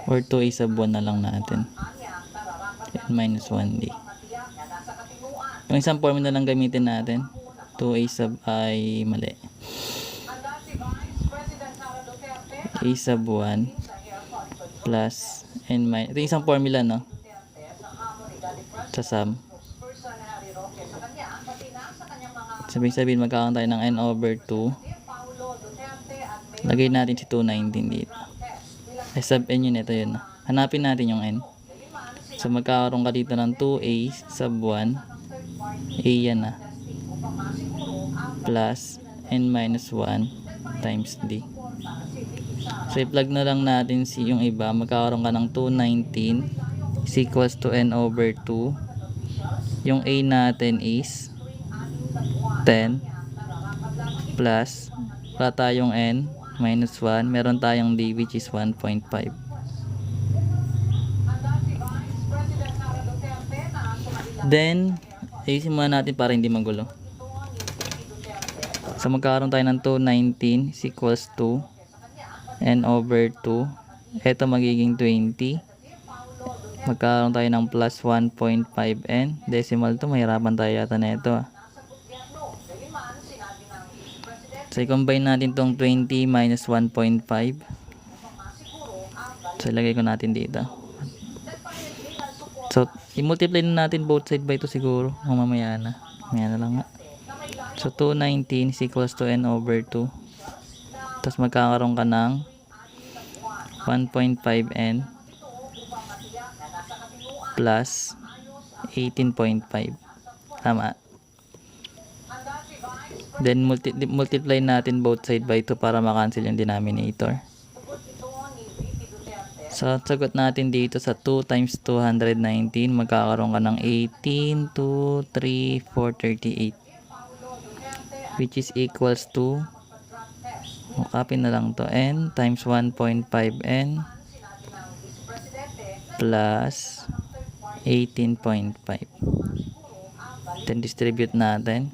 Or 2a sub 1 na lang natin. N minus 1d. Yung isang formula lang gamitin natin. 2a sub ay mali. A sub 1 plus n minus. Ito yung isang formula, no? Sa sum. Sabihin magkakaroon tayo ng n over 2. Lagay natin si 219 dito. Ay sub n yun, ito yun. Hanapin natin yung n. So magkakaroon ka dito ng 2a sub 1. A yan na. Plus n minus 1 times d. So i-plug na lang natin yung iba. Magkakaroon ka ng 219 is equals to n over 2. Yung a natin is 10 plus wala tayong n minus 1. Meron tayong d which is 1.5. Then ayusin muna natin para hindi magulo. So magkakaroon tayo ng 219 is equals to n over 2. Ito magiging 20. Magkakaroon tayo ng plus 1.5n. Decimal to, mahirapan tayo yata na ito. So i-combine natin tong 20 minus 1.5. So ilagay ko natin dito. So i-multiply na natin both side by 2 siguro. Mamaya na. Mamaya na lang nga. So 219 is equals to n over 2. Tapos magkakaroon ka ng 1.5n plus 18.5. Tama. Then multiply natin both side by 2 para makancel yung denominator. So sagot natin dito sa 2 times 219, magkakaroon ka ng 18, 2, 3, 4, 38. Which is equals to, copy na lang to, n times 1.5n plus 18.5. Then distribute natin.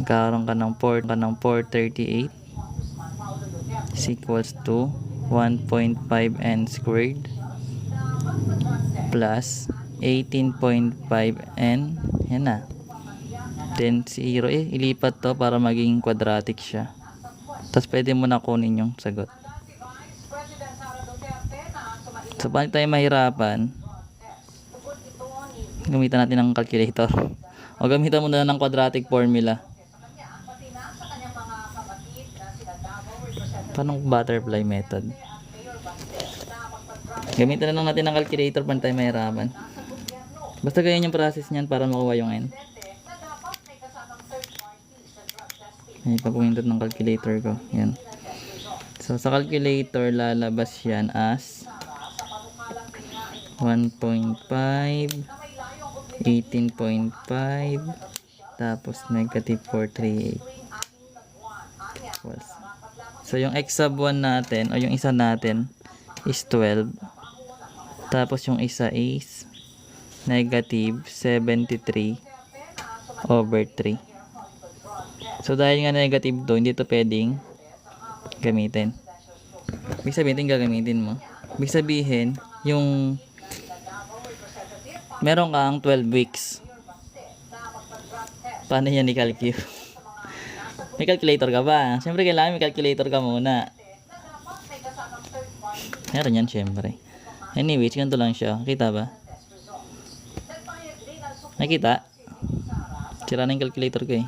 Magkakaroon ka ng 438 is equals to 1.5n squared plus 18.5n. Yan na. Then 0, ilipat to para maging quadratic siya. Tapos pwede mo na kunin yung sagot. So paano tayo mahirapan? Gamitan natin ng calculator. O gamitan mo na ng quadratic formula. Paano butterfly method? Gamitan na lang natin ng calculator paano tayo mahirapan. Basta ganyan yung process niyan para makuha yung n. Ay, papumindot ng calculator ko. Yan. So, sa calculator, lalabas yan as 1.5, 18.5, tapos negative 438. So, yung x sub 1 natin, o yung isa natin, is 12. Tapos, yung isa is negative 73 over 3. So dahil nga negative to, hindi to pwedeng gamitin. Ibig sabihin, ito yung gagamitin mo. Ibig sabihin, yung meron kang 12 weeks. Paano yan i-calculate? May calculator ka ba? Siyempre kailangan may calculator ka muna. Meron yan siyempre. Anyways, ganito lang siya. Kita ba? Nakita? Sira na yung calculator ko eh.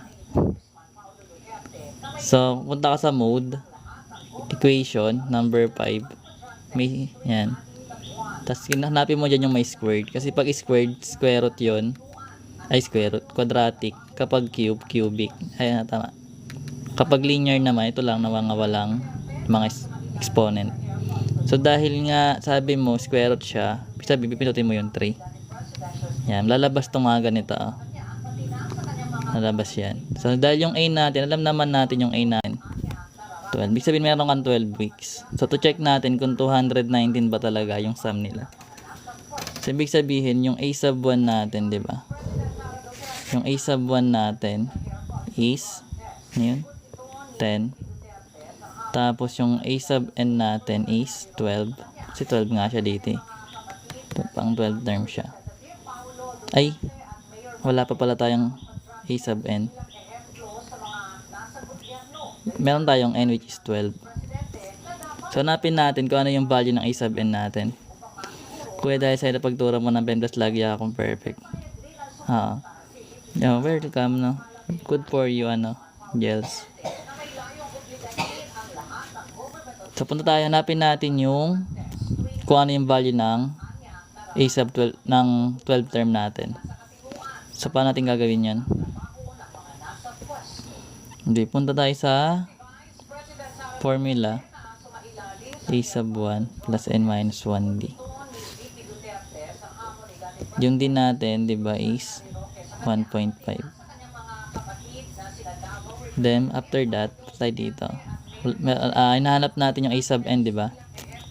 So, punta ka sa mode, equation, number 5. May, yan. Tapos, hanapin mo dyan yung may squared. Kasi pag squared, square root yun. Ay, square root. Quadratic. Kapag cube, cubic. Ayan, tama. Kapag linear naman, ito lang na walang mga exponent. So, dahil nga, sabi mo, square root siya, sabi, pipinutin mo yung 3. Yan, lalabas itong mga ganito. Lalabas yan. So, dahil yung A natin, alam naman natin yung A natin. 12. Ibig sabihin, meron kang 12 weeks. So, to check natin kung 219 ba talaga yung sum nila. So, ibig sabihin, yung A sub 1 natin, di ba? Yung A sub 1 natin is, yun, 10. Tapos yung A sub n natin is 12. Kasi 12 nga siya dito eh. Pang 12 term siya. Ay, wala pa pala tayong A sub n. Meron tayong n which is 12. So, hanapin natin kung ano yung value ng A sub n natin. Kuya, dahil sa pagtura mo ng 10 plus, lagi akong perfect. Yeah, welcome, no? Good for you, Gels. So, punta tayo, hanapin natin yung kung ano yung value ng A sub 12, ng 12 term natin. So, paano natin gagawin yan? Hindi, punta tayo sa formula A sub 1 plus n minus 1d. Yung din natin, di ba, is 1.5. Then, after that, tayo dito. Hinahanap natin yung A sub n, di ba?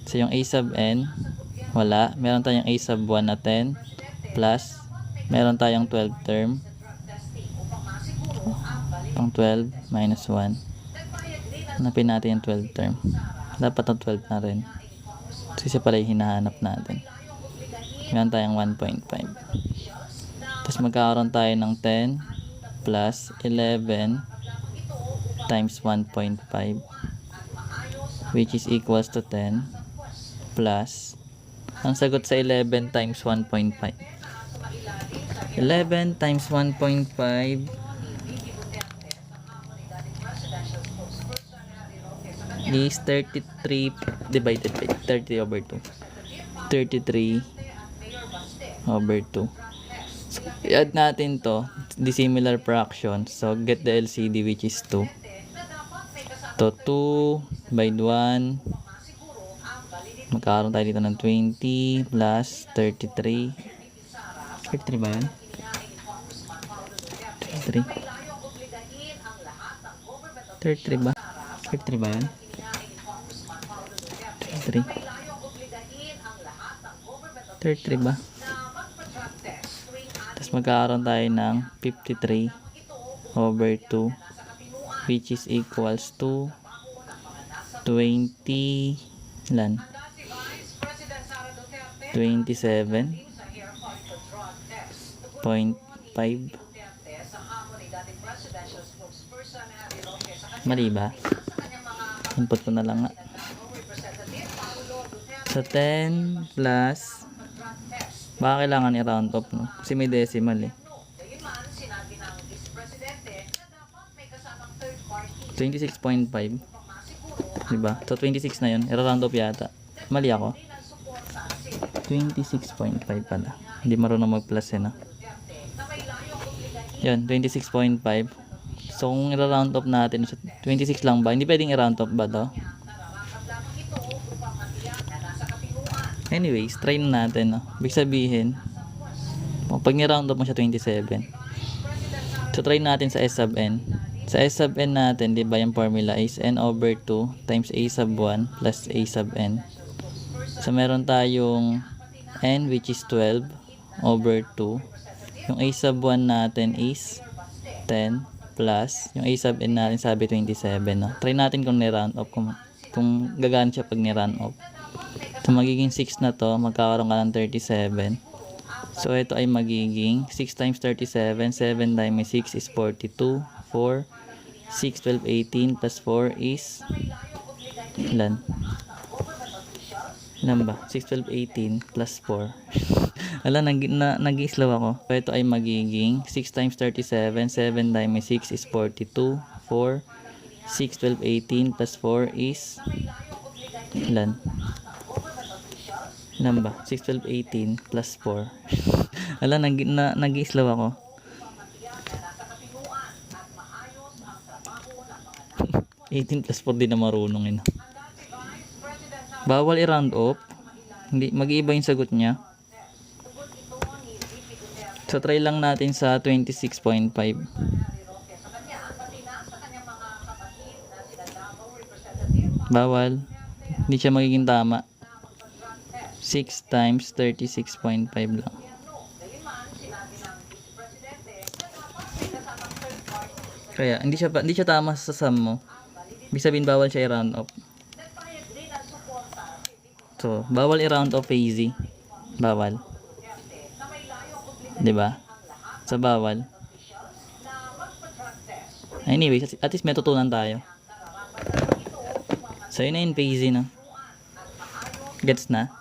So, yung A sub n, wala. Meron tayong A sub 1 na 10 plus, meron tayong 12 term. Pang 12 minus 1. Hanapin natin yung 12 term. Dapat ang 12 na rin. Kasi siya pala yung hinahanap natin. Meron tayong 1.5. Tapos magkakaroon tayo ng 10 plus 11 times 1.5 which is equals to 10 plus ang sagot sa 11 times 1.5. 11 times 1.5 is 33 divided by 30 over 2. 33 over 2. So, i-add natin to, dissimilar fraction. So, get the LCD which is 2. To 2 by 1. Magkakaroon tayo dito ng 20 plus 33. 33 ba yan? 33. 33 ba? 33 ba yan? 33. 33 ba? Tapos magkakaroon tayo ng 53 over 2 which is equals to 20 lan 27.5. Mali ba? Input ko na lang nga. So 10 plus, baka kailangan i-round off, no? Kasi may decimal eh. 26.5. Diba? So 26 na yun. I-round off yata. Mali ako. 26.5 pala. Hindi marunong mag-plus eh, no? Yun, 26.5. So kung i-round off natin, 26 lang ba? Hindi pwedeng i-round off ba to? Anyways, try na natin, no? Ibig sabihin, pag ni-round off mo siya 27. So try natin sa S sub n. Sa S sub n natin, di ba yung formula is n over 2 times a sub 1 plus a sub n. So meron tayong n which is 12 over 2. Yung a sub 1 natin is 10 plus yung a sub n natin sabi 27, no? Try natin kung ni-round off, kung gagana siya pag ni-round off. So magiging 6 na to, magkakaroon ka ng 37. So ito ay magiging 6 times 37, 7 times 6 is 42, 4, 6, 12, 18 plus 4 is ilan? Ilan ba? 6, 12, 18 plus 4. Ala, nag-i-slow ako. So ito ay magiging 6 times 37, 7 times 6 is 42, 4, 6, 12, 18 plus 4 is ilan? Ilan ba? 6, 12, 18 plus 4. Ala, nag-i-slow ako. 18 plus 4 din na marunong yun. Bawal i-round off. Hindi, mag-iiba yung sagot niya. So try lang natin sa 26.5. Bawal. Hindi siya magiging tama. 6 times 36.5 lang. Kaya hindi siya tama sa sum mo. Ibig sabihin, bawal siya i-round off. So, bawal i-round off phasey. Bawal. 'Di ba? So, bawal. Anyway, at least may tutunan tayo. So, yun na yun, phasey, no? Gets na?